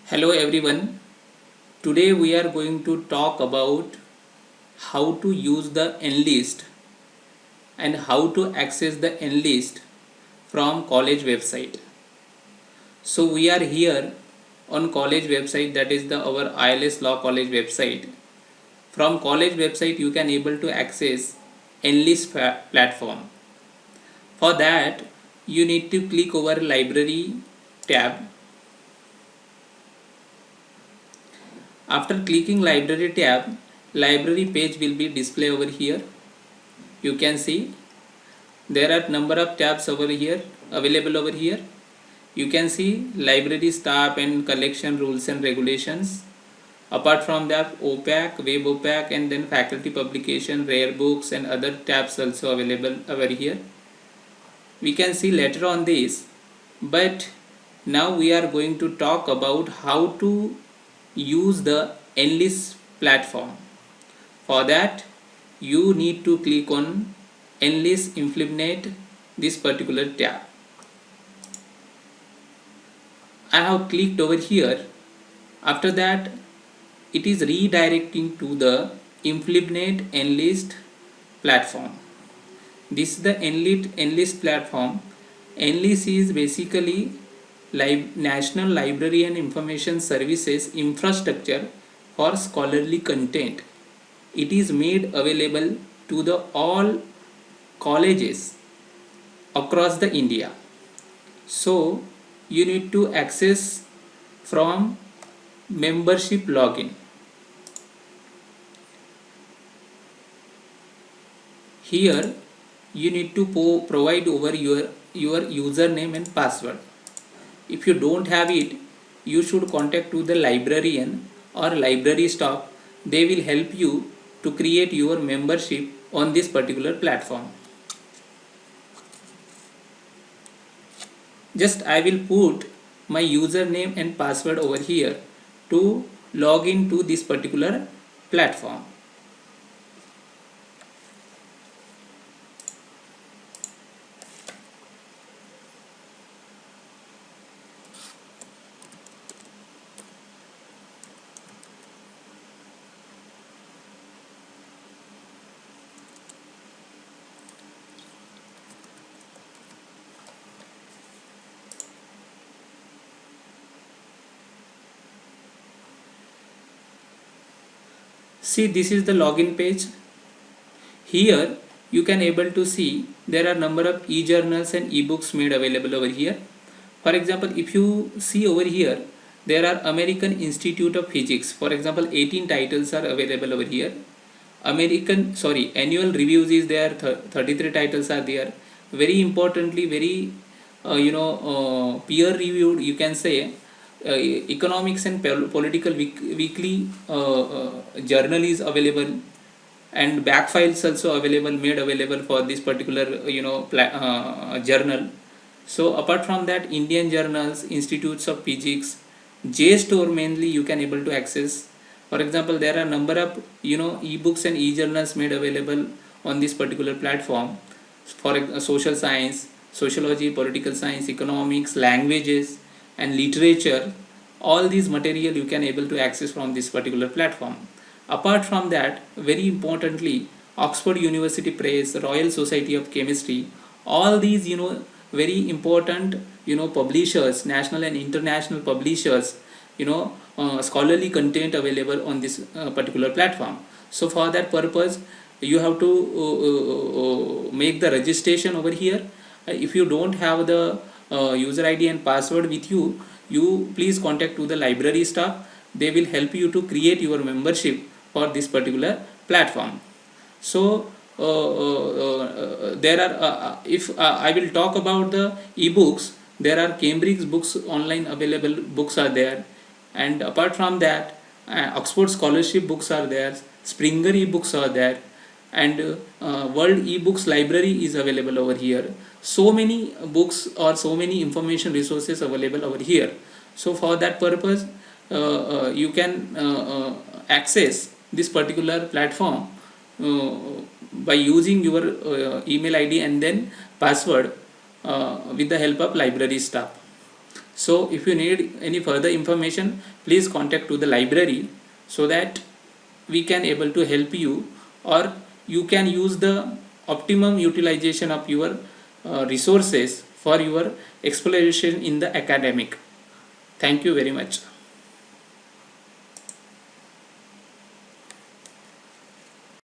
Hello everyone. Today we are going to talk about how to use the Enlist and how to access the Enlist from college website. So we are here on college website, that is our ILS Law College website. From college website you can able to access Enlist platform. For that you need to click over library tab. After clicking library tab, library page will be displayed over here. You can see there are number of tabs over here available over here. You can see library staff and collection rules and regulations. Apart from that, OPAC, web OPAC, and then faculty publication, rare books, and other tabs also available over here. We can see later on this, but now we are going to talk about how to use the Enlist platform. For that you need to click on Enlist implement this particular tab. I have clicked over here. After that it is redirecting to the implement Enlist platform. This is the Enlist platform. Enlist is basically National Library and Information Services infrastructure for scholarly content. It is made available to the all colleges across the India. So you need to access from membership login. Here you need to provide over your username and password. If you don't have it, you should contact to the librarian or library staff. They will help you to create your membership on this particular platform. Just I will put my username and password over here to log into this particular platform. See, this is the login page. Here you can able to see there are number of e-journals and e-books made available over here. For example, if you see over here, there are American Institute of Physics. For example, 18 titles are available over here. Annual reviews is there, 33 titles are there. Very importantly, very peer reviewed, you can say, economics and political weekly journal is available, and back files also available, made available for this particular journal. So apart from that, Indian journals, institutes of physics, JSTOR mainly you can able to access. For example, there are number of ebooks and e-journals made available on this particular platform for social science, sociology, political science, economics, languages, and literature. All these material you can able to access from this particular platform. Apart from that, very importantly, Oxford University Press, Royal Society of Chemistry, all these very important publishers, national and international publishers, scholarly content available on this particular platform. So for that purpose you have to make the registration over here. If you don't have the user ID and password with you, you please contact to the library staff. They will help you to create your membership for this particular platform. So there are if I will talk about the ebooks, there are Cambridge books online available, books are there, and apart from that, Oxford scholarship books are there, Springer ebooks are there, and World ebooks library is available over here. So many books or so many information resources available over here. So for that purpose you can access this particular platform by using your email ID and then password with the help of library staff. So if you need any further information, please contact to the library, so that we can able to help you, or you can use the optimum utilization of your resources for your exploration in the academic. Thank you very much.